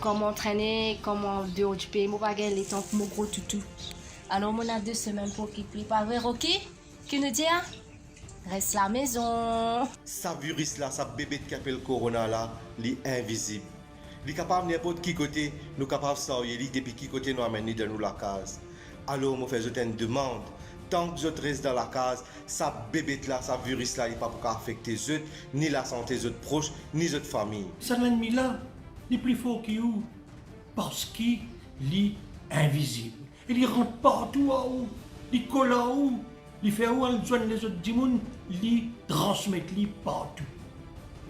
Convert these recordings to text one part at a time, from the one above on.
comment entraîner, comment dehors du pays, mon bagage, les temps, mon gros toutou. Alors, on a 2 semaines pour qu'il plie. Pas vrai, Rocky? Qui nous dit, hein? Reste à la maison. Ça virus là, ça bébé qui appelle corona là, il est invisible. Il est capable n'importe qui côté, nous capable de sortir depuis qui côté nous amener dans nous la case. Alors, moi, fais une demande. Tant que je reste dans la case, ça bébé là, ça virus là, il n'est pas pour affecter les autres, ni la santé des autres proches, ni les autres familles. Ça l'ennemi là, il est plus fort qu'il est parce qu'il est invisible. Il rentre partout à où, il colle à où, il fait où il joint les autres du monde, il transmet partout.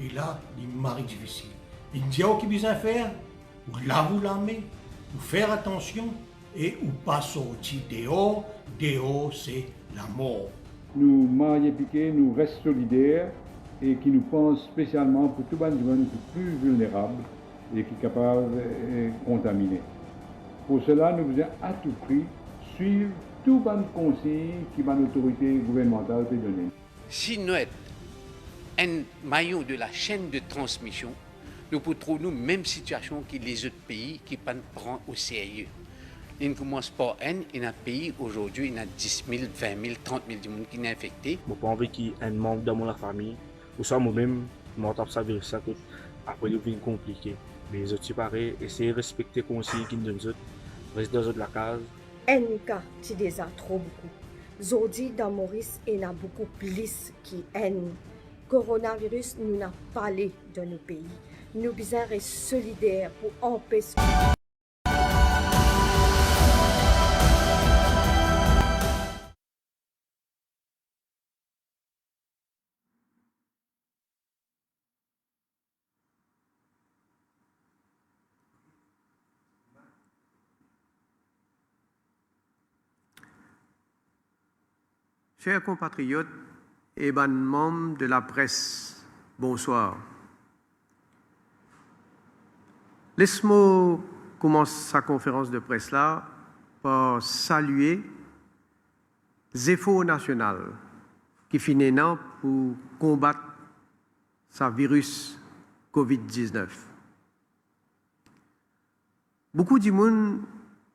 Et là, il est difficile. Il dit qu'il besoin faire, ou là vous l'armée, ou faire attention, et ou pas sortir dehors. Dehors, c'est la mort. Nous, mariés piqués, nous restons solidaires et qui nous pensent spécialement pour tout le monde qui est plus vulnérable et qui est capable de contaminer. Pour cela, nous devons à tout prix suivre tout le conseil qui l'autorité gouvernementale peut donner. Si nous sommes un maillon de la chaîne de transmission, nous pouvons trouver la même situation que les autres pays qui ne prennent au sérieux. Il commence par un pays aujourd'hui, il y a 10 000, 20 000, 30 000 personnes qui sont infectées. Je n'ai pas envie qu'il y ait un membre de mon famille, ou soit moi-même, je vais savoir ça, après il devient compliqué. Mais les autres, pareil, essayer de respecter les conseils qu'ils nous donnent, rester dans la case. Un cas, c'est déjà trop beaucoup. Aujourd'hui, dans Maurice, il y a beaucoup plus qu'un coronavirus nous n'a parlé dans nos pays. Nous devons rester solidaires pour empêcher. Chers compatriotes et membres de la presse, bonsoir. Laisse-moi commencer sa conférence de presse là par saluer les efforts nationaux qui finissent pour combattre ce virus COVID-19. Beaucoup de monde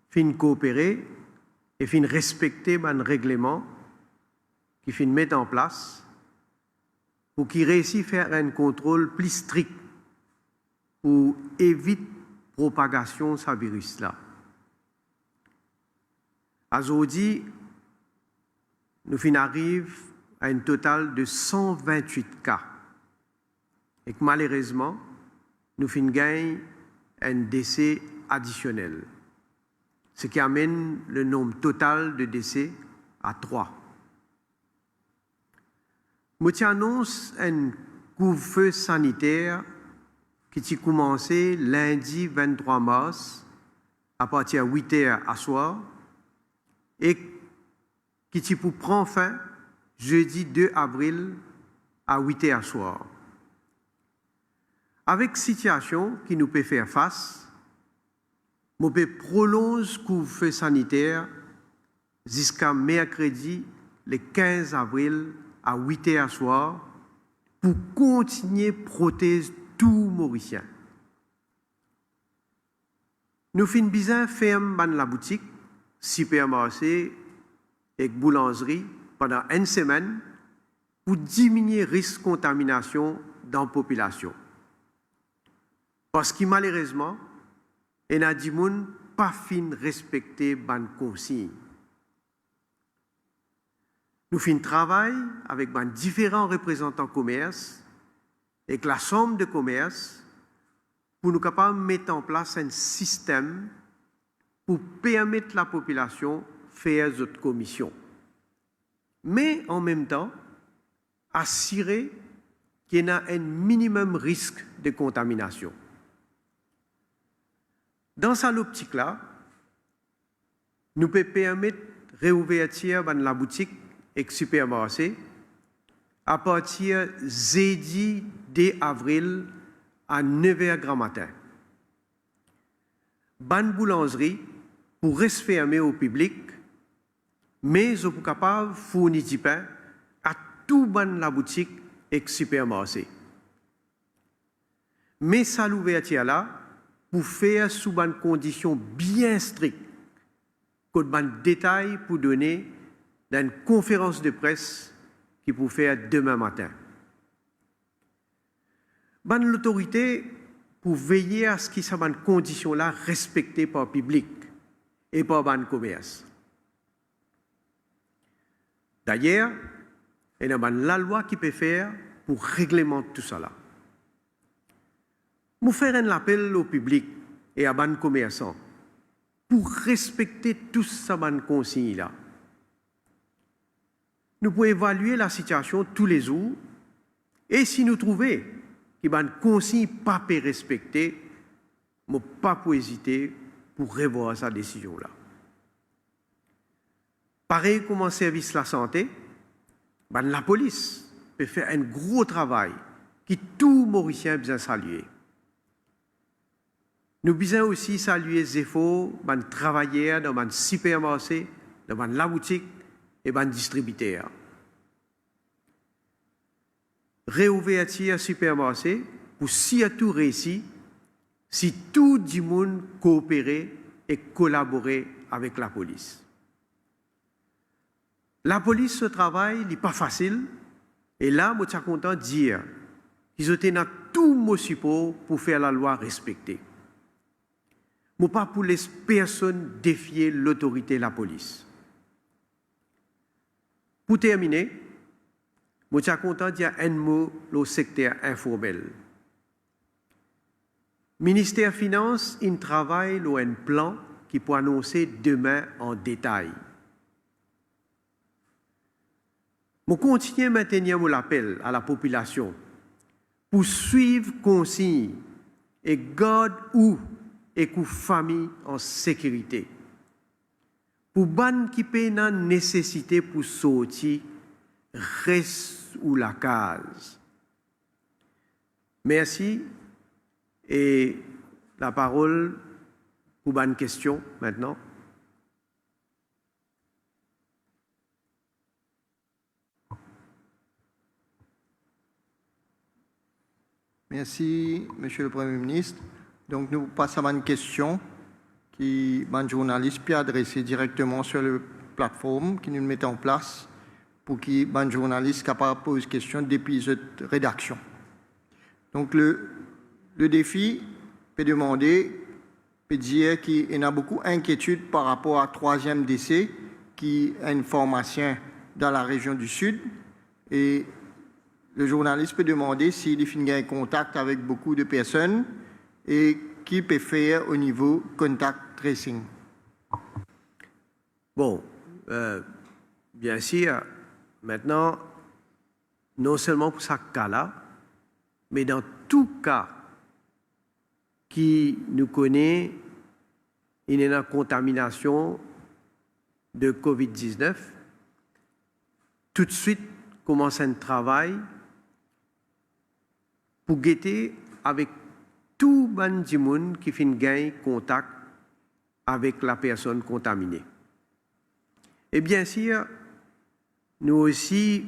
fin coopérer et fin respecter les règlements qui fin mettre en place pour qu'ils réussissent à faire un contrôle plus strict pour éviter la propagation de ce virus-là. Aujourd'hui, nous arrivons à un total de 128 cas. Et que malheureusement, nous gagnons un décès additionnel, ce qui amène le nombre total de décès à 3. Je annonce un couvre-feu sanitaire qui a commencé lundi 23 mars à partir de 8 h à soir et qui prend fin jeudi 2 avril à 8 h à soir. Avec cette situation qui nous peut faire face, nous peut prolonger le couvre-feu sanitaire jusqu'à mercredi le 15 avril à 8 h à soir pour continuer à protéger tout Mauricien. Nous finissons bien ferme dans la boutique, supermarché et boulangerie pendant une semaine pour diminuer le risque de contamination dans la population. Parce que malheureusement, il y a des gens qui pas fin respecter les consignes. Nous faisons travail avec différents représentants commerce et la Chambre de commerce pour nous capables de mettre en place un système pour permettre à la population de faire cette commission. Mais en même temps, assurer qu'il y a un minimum risque de contamination. Dans cette optique-là, nous pouvons permettre de réouverture de la boutique et le supermarché à partir de jeudi 2 avril à 9 h grand matin. Bonne boulangerie pour rester fermée au public, mais vous êtes capable de fournir du pain à tout bon la boutique et le supermarché. Mais ça l'ouverture là, pour faire sous une condition bien stricte, qu'on a un détail pour donner dans une conférence de presse qui pour faire demain matin. Ban l'autorité pour veiller à ce que ces conditions-là respectées par le public et par le commerce. D'ailleurs, il y a la loi qui peut faire pour réglementer tout ça. Nous faire un appel au public et à les commerçants pour respecter tous ces consignes-là. Nous pouvons évaluer la situation tous les jours et si nous trouvons qu'il y a une consigne pas respectée, nous pas pour hésiter pour revoir sa décision-là. Pareil comme en service de la santé, la police peut faire un gros travail que tout Mauricien a besoin de saluer. Nous devons aussi saluer les efforts de travailleurs dans les supermarchés, dans la boutique et les distributeurs. Réouverture des supermarchés pour si à tout réussi, si tout le monde coopérait et collaborait avec la police. La police, ce travail n'est pas facile. Et là, je suis content de dire qu'ils ont été dans tout mon support pour faire la loi respectée. Je ne pas pour les personnes défier l'autorité de la police. Pour terminer, je suis content de dire un mot au secteur informel. Le ministère des Finances travaille sur un plan qui peut annoncer demain en détail. Je continue à maintenir mon appel à la population pour suivre consignes et garder où et que famille en sécurité. Pour ban qui peut la nécessité pour sortir, reste ou la case. Merci et la parole pour une question maintenant. Merci, Monsieur le Premier ministre. Donc, nous passons à une question qui un journaliste peut adresser directement sur la plateforme qui nous met en place pour qu'un journaliste capable de poser une question depuis cette rédaction. Donc, le défi peut demander, peut dire qu'il y a beaucoup d'inquiétudes par rapport à un troisième décès qui est un pharmacien dans la région du Sud et le journaliste peut demander s'il a un contact avec beaucoup de personnes et qui peut faire au niveau contact tracing. Bon, bien sûr, maintenant, non seulement pour ce cas-là, mais dans tout cas qui nous connaît, il y a une contamination de COVID-19, tout de suite commence un travail pour guetter avec tout le monde qui fait gagner contact avec la personne contaminée. Et bien sûr, nous aussi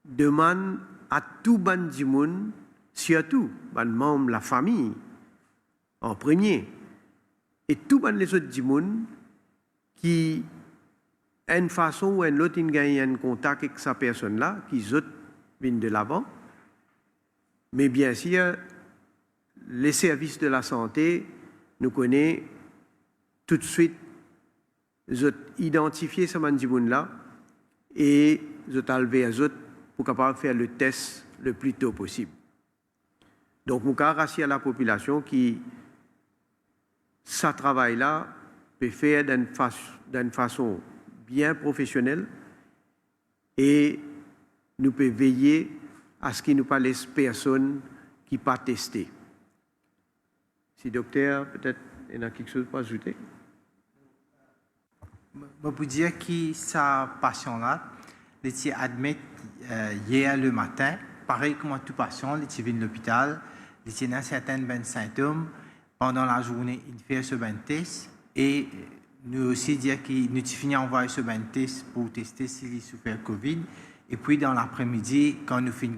demandons à tout le monde, surtout les membres de la famille, en premier, et tous les autres gens qui, d'une façon ou d'une autre, ont gagné un contact avec cette personne-là, qui viennent de l'avant. Mais bien sûr, les services de la santé nous connaissent tout de suite, ils ont identifié ce monde-là et ils ont enlevé les autres pour capable faire le test le plus tôt possible. Donc, nous avons rassuré à la population qui, ce travail-là, peut faire d'une façon bien professionnelle et nous pouvons veiller à ce qu'il n'y ait pas les personnes qui ne sont pas testées. Si docteur, peut-être, il y a quelque chose à ajouter? Je peux dire que ce patient-là, il était admis hier le matin, pareil comme tout patient, il était venu à l'hôpital, il était dans certains symptômes. Pendant la journée, il fait ce test et nous aussi dire qu'il nous finit envoyer ce test pour tester s'il souffert Covid. Et puis dans l'après-midi, quand nous finissons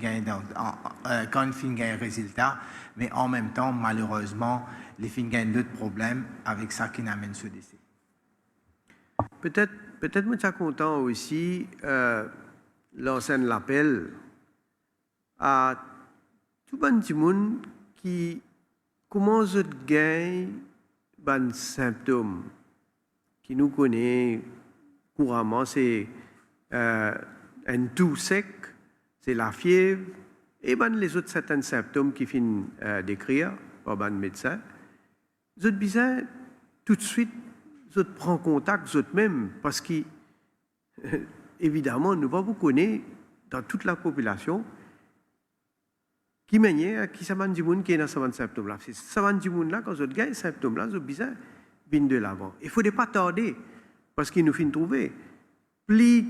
gagner résultat, mais en même temps, malheureusement, les fins gagnent d'autres problèmes avec ça qui n'amène ce décès. Peut-être moi, je suis content aussi lancer l'appel à tout le monde qui commence à gagner des symptômes qui nous connaissent couramment. C'est un toux sec, c'est la fièvre, et les autres certains symptômes qui finissent d'écrire par le médecin. Vous êtes besoin tout de suite, vous prendre contact, vous même, parce que, évidemment, nous ne pouvons pas connaître dans toute la population qui manière, qui s'amène du monde qui est dans ce symptôme-là. C'est ce du monde-là, quand vous avez ces symptômes-là, vous avez besoin de l'avant. Il ne faut pas tarder, parce qu'il nous finit trouver. Plus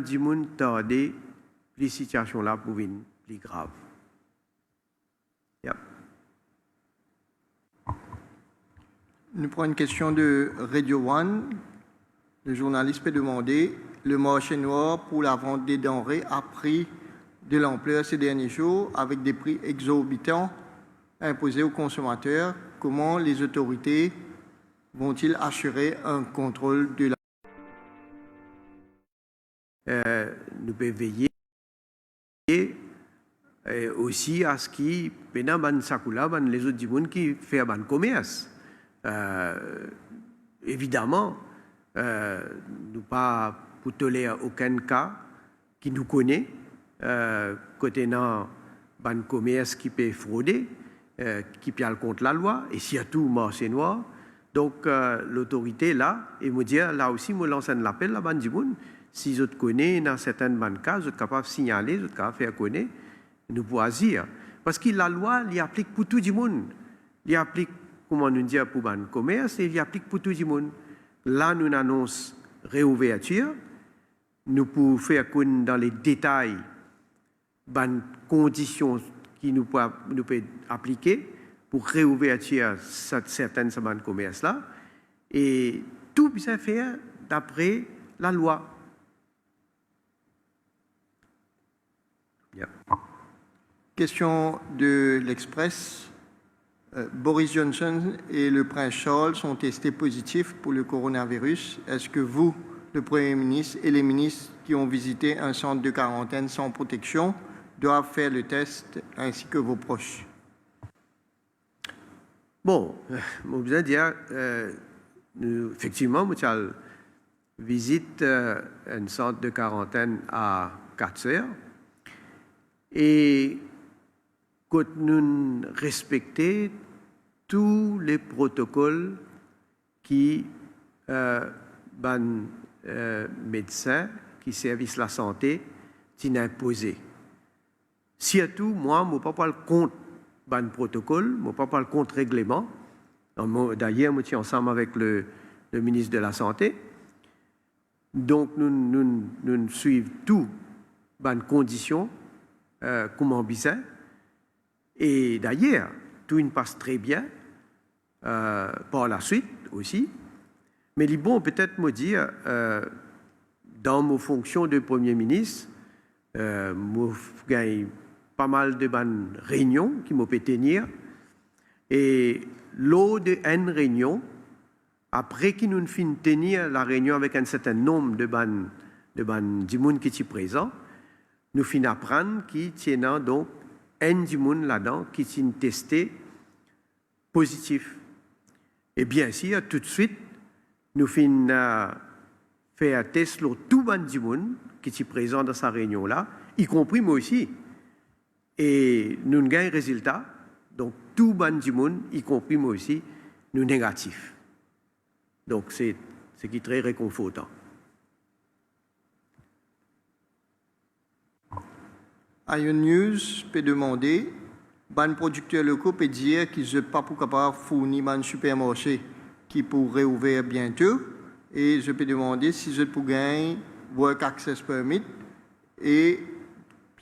du monde tarder, plus la situation-là pour venir plus grave. Yep. Nous prenons une question de Radio One. Le journaliste peut demander: le marché noir pour la vente des denrées a pris de l'ampleur ces derniers jours avec des prix exorbitants imposés aux consommateurs. Comment les autorités vont-ils assurer un contrôle de la... Nous pouvons veiller aussi à ce qu'il y ait les autres du monde qui font un commerce. Évidemment, nous pas pour tolérer aucun cas qui nous connaît, côté dans un commerce qui peut frauder, qui peut aller contre la loi, et surtout marché noir. Donc, l'autorité là, et me dire, là aussi, me lance un appel à du monde. Si je te connais dans certains cas, je suis capable de signaler, je suis capable de faire connaître, nous pouvons agir. Parce que la loi, elle applique pour tout le monde. Elle applique, comment nous dire, pour le commerce, et elle applique pour tout le monde. Là, nous annonçons réouverture. Nous pouvons faire connaître dans les détails les conditions qui nous peuvent appliquer pour réouverture certaines semaines de commerce-là. Et tout peut se faire d'après la loi. Yeah. Question de l'Express. Boris Johnson et le prince Charles sont testés positifs pour le coronavirus. Est-ce que vous, le Premier ministre, et les ministres qui ont visité un centre de quarantaine sans protection doivent faire le test, ainsi que vos proches? Bon, je veux dire, effectivement, nous avons visité un centre de quarantaine à 4 heures. Et quand nous respectons tous les protocoles qui médecins qui servent la santé t'ont imposé. Surtout, moi, je ne peux pas le contre le protocole, je ne peux pas le contre règlement. D'ailleurs, je suis ensemble avec le ministre de la Santé. Donc, nous suivons toutes les conditions comment besoin. Et d'ailleurs, tout passe très bien par la suite aussi. Mais il est bon peut-être me dire, dans mes fonctions de Premier ministre, je gagne pas mal de bonnes réunions qui m'ont pu tenir. Et lors d'une réunion, après que nous finissons de tenir la réunion avec un certain nombre de du monde qui est présent, nous finissons apprendre qu'il y a donc un du monde là-dedans qui est testé positif. Et bien sûr, tout de suite, nous finissons faire un test sur tout le monde qui est présent dans sa réunion-là, y compris moi aussi. Et nous avons un résultat, donc tout le monde, y compris moi aussi, nous négatifs. Donc c'est ce qui est très réconfortant. Ion News peut demander, les producteurs locaux peuvent dire qu'ils ne sont pas capables de fournir un supermarché qui pourrait ouvrir bientôt. Et je peux demander si je peux gagner Work Access Permit et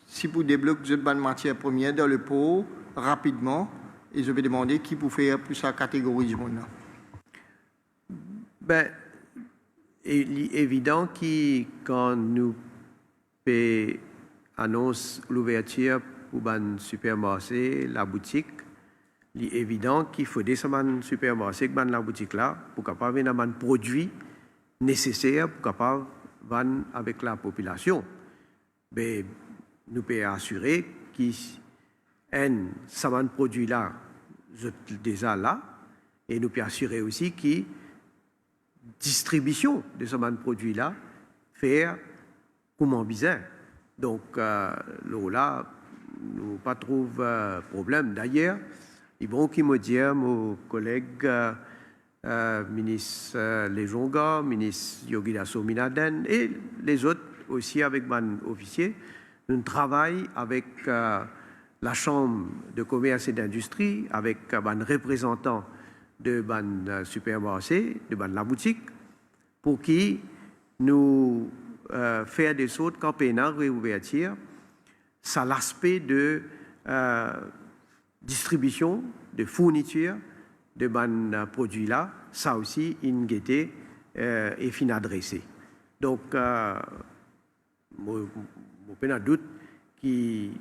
si vous débloquez une matière première dans le pot rapidement. Et je vais demander qui peut faire plus la catégorie du monde. Ben, il est évident que quand nous annonçons l'ouverture pour un supermarché, la boutique, il est évident qu'il faut des supermarchés dans la boutique là pour capable avoir des produits nécessaires pour capable vendre avec la population. Mais nous pouvons assurer que ces produits là déjà là et nous pouvons assurer aussi que distribution de ces produits là faire comment besoin. Donc là nous pas trouve problème. D'ailleurs, il bon qui me dit mon collègue ministre Lejonga, ministre Yogidaso Minaden et les autres aussi avec mon officier, nous travaillons avec la Chambre de commerce et d'industrie, avec un représentant de ban supermarché, de ban la boutique, pour qui nous faire des choses quand pénal réouverture, ça l'aspect de distribution, de fourniture de ban produits là, ça aussi une gaieté est fin adressé. Donc, je n'ai pas doute qu'il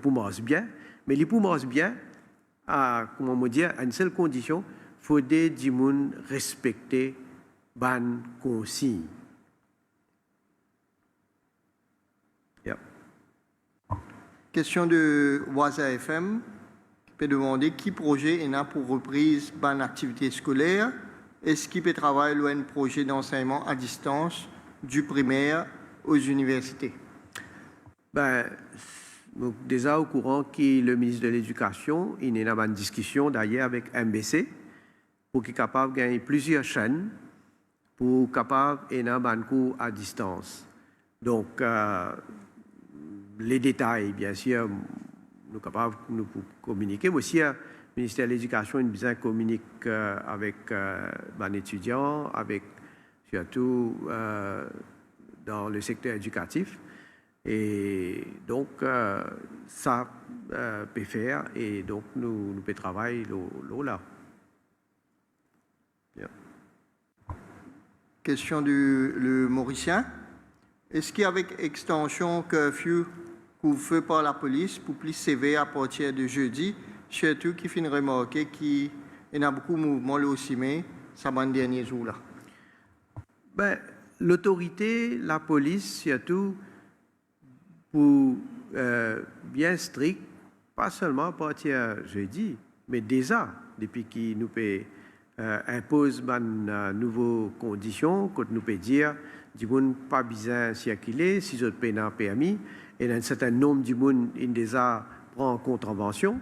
mange bien, mais il mange bien à, comment me dire, à une seule condition, il faut des gens respecter ban consigne. Yeah. Question de Waza FM qui peut demander qui projet est pour reprise ban activité scolaire. Est-ce qu'il peut travailler un projet d'enseignement à distance du primaire aux universités? Ben, déjà au courant que le ministre de l'Éducation, il est dans une discussion d'ailleurs avec MBC pour qu'il soit capable de gagner plusieurs chaînes pour capable et dans un cours à distance. Donc, les détails, bien sûr, nous sommes capables de nous communiquer. Mais aussi, le ministère de l'Éducation, il besoin communique avec les étudiants, avec surtout dans le secteur éducatif. Et donc, ça peut faire et donc nous pouvons travailler là. Bien. Question du le Mauricien. Est-ce qu'avec extension curfew couvre-feu par la police pour plus sévère à partir de jeudi, surtout qui finit remarquer qu'il y a beaucoup de mouvements là aussi, mais ça va les derniers jours là? Ben, l'autorité, la police, surtout, pour bien strict, pas seulement à partir de jeudi, mais déjà, depuis qu'il nous impose de nouvelles conditions, quand nous peut dire, du monde pas besoin circuler, si autres pays n'ont permis, et un certain nombre de monde déjà prend en contravention.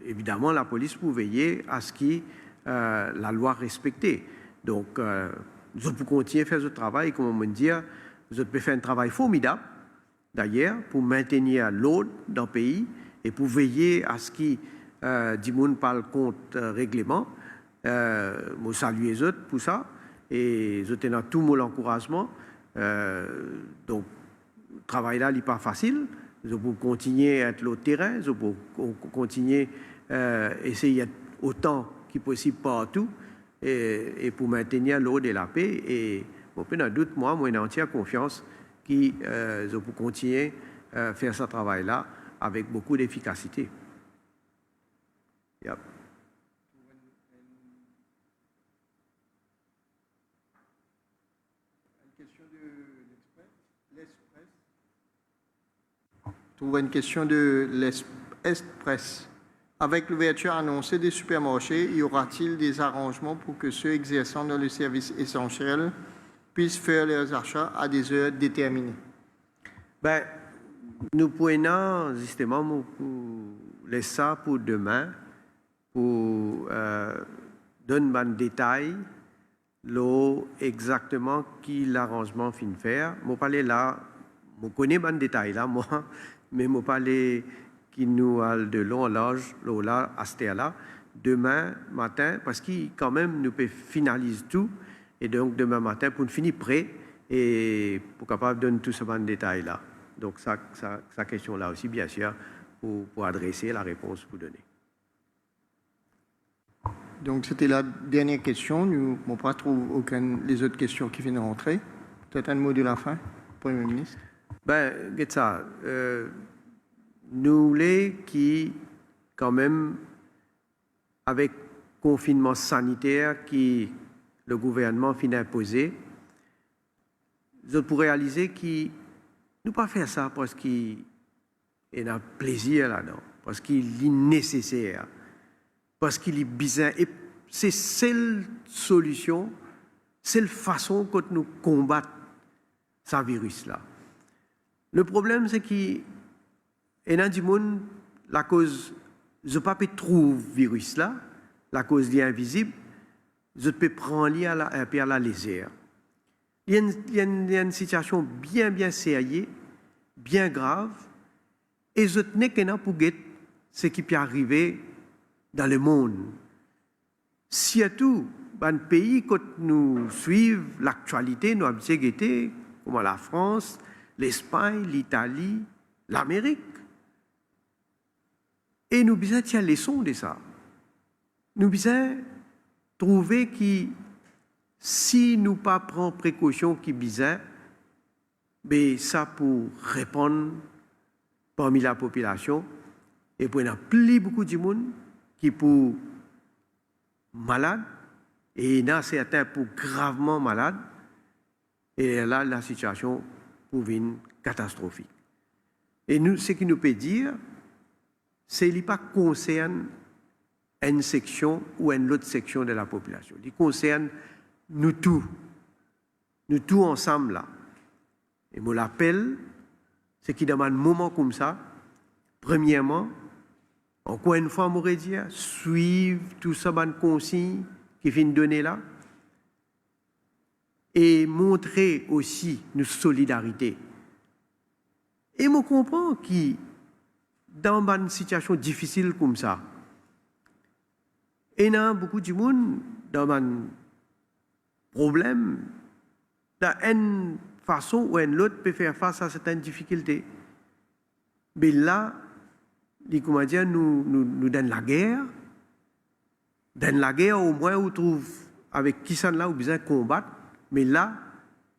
Évidemment, la police peut veiller à ce que la loi respectée. Donc, nous pouvons continuer à faire ce travail, comme on me dit, nous pouvons faire un travail formidable, d'ailleurs, pour maintenir l'ordre dans le pays et pour veiller à ce que du monde parle contre règlement. Je salue les autres pour ça et je tenais tout mon encouragement. Donc, le travail là n'est pas facile. Je peux continuer à être le terrain, je peux continuer à essayer d'être autant que possible partout et pour maintenir l'ordre et la paix. Et bon, peu de doute, moi, j'ai entière confiance que je peux continuer à faire ce travail-là avec beaucoup d'efficacité. Yep. Trouve une question de l'Express. Avec l'ouverture annoncée des supermarchés, y aura-t-il des arrangements pour que ceux exerçant dans le service essentiel puissent faire leurs achats à des heures déterminées? Ben, nous pouvons justement laisser ça pour demain, pour donner un détail, exactement qui l'arrangement fin faire. Je parle là, je connais un détail là, moi, mais je parle qui nous a de long large, là, à ce là demain matin, parce que quand même, nous pouvons finaliser tout, et donc demain matin, pour nous finir prêt, et pour capable de donner tout ce détail là. Donc, sa question là aussi, bien sûr, pour adresser la réponse pour donner. Donc, c'était la dernière question. Nous n'avons pas trouvé aucune des autres questions qui viennent de rentrer. Peut-être un mot de la fin, Premier ministre. Ben, ça, nous voulons qui quand même, avec confinement sanitaire qui le gouvernement finit imposer, je pourrais réaliser qu'il ne pas faire ça parce qu'il y a plaisir là-dedans, parce qu'il est nécessaire, parce qu'il est bizarre. Et c'est seule solution, seule façon que nous combattons ce virus-là. Le problème, c'est qu'il y a du monde, la cause, je ne peux pas trouver le virus-là, la cause est invisible, je peux prendre un peu à la légère. Il y a une situation bien sérieuse, bien grave, et je tenais qu'un pour guetter ce qui peut arriver dans le monde. Surtout, dans le pays, quand nous suivons l'actualité, nous avons guetté, comme la France, l'Espagne, l'Italie, l'Amérique. Et nous devons tirer les leçons de ça. Nous devons trouver que si nous ne prenons pas précaution qui bizarre, mais ça pour répondre parmi la population, et pour il y a plus beaucoup de monde qui pour malade, et il y a certains pour gravement malade, et là la situation pour venir catastrophique. Et nous, ce qui nous peut dire, c'est qu'il ne pas concerne une section ou une autre section de la population. Il concerne nous tous ensemble là. Et moi l'appel, c'est qu'il dans un moment comme ça, premièrement, encore une fois, je dire, suivre tout ça, les consignes qui viennent donner là, et montrer aussi notre solidarité. Et je comprends que dans une situation difficile comme ça, il y a beaucoup de monde dans un problème, dans une façon ou une autre peut faire face à certaines difficultés. Mais là, les comédiens nous donnent la guerre. Dans la guerre, au moins, on trouve avec qui ça là, on besoin de combattre. Mais là,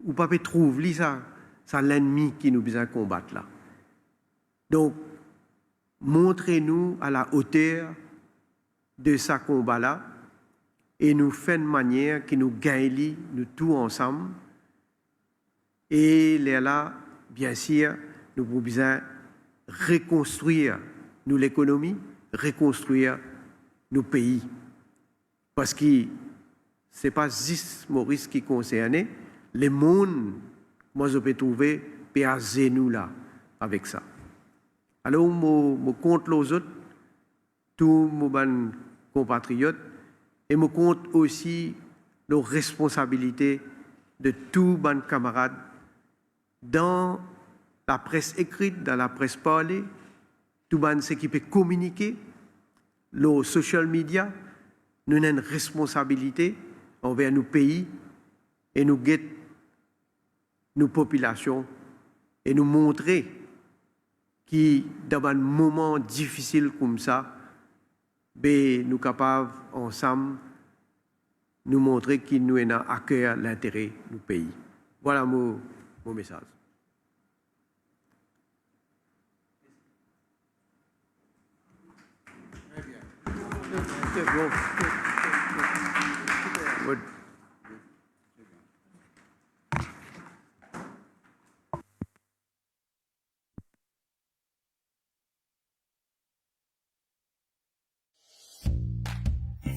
on ne peut pas trouver ça, c'est l'ennemi qui nous besoin de combattre là. Donc, montrez-nous à la hauteur de ce combat-là et nous faisons de manière que nous gagnons nous tous ensemble. Et là, bien sûr, nous avons besoin de reconstruire l'économie, reconstruire nos pays. Parce que ce n'est pas juste Maurice qui est concerné, le monde, moi je peux trouver, peut azer nous là, avec ça. Alors, je compte les autres, tous mes compatriotes, et je compte aussi les responsabilités de tous mes camarades dans la presse écrite, dans la presse parlée, tout ce qui peut communiquer, les social media, nous avons une responsabilité envers nos pays et nous guetter nos populations et nous montrer que dans un moment difficile comme ça, nous sommes capables ensemble nous montrer que nous avons à cœur l'intérêt de nos pays. Voilà mon message. C'est bon. Good.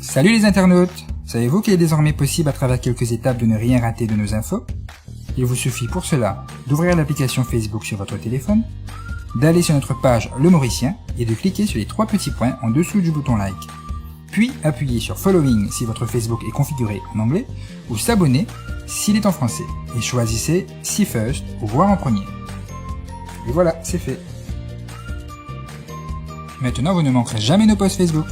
Salut les internautes! Savez-vous qu'il est désormais possible à travers quelques étapes de ne rien rater de nos infos? Il vous suffit pour cela d'ouvrir l'application Facebook sur votre téléphone, d'aller sur notre page Le Mauricien et de cliquer sur les 3 petits points en dessous du bouton like. Puis appuyez sur Following si votre Facebook est configuré en anglais ou s'abonner s'il est en français et choisissez See First ou voir en premier. Et voilà, c'est fait. Maintenant vous ne manquerez jamais nos posts Facebook.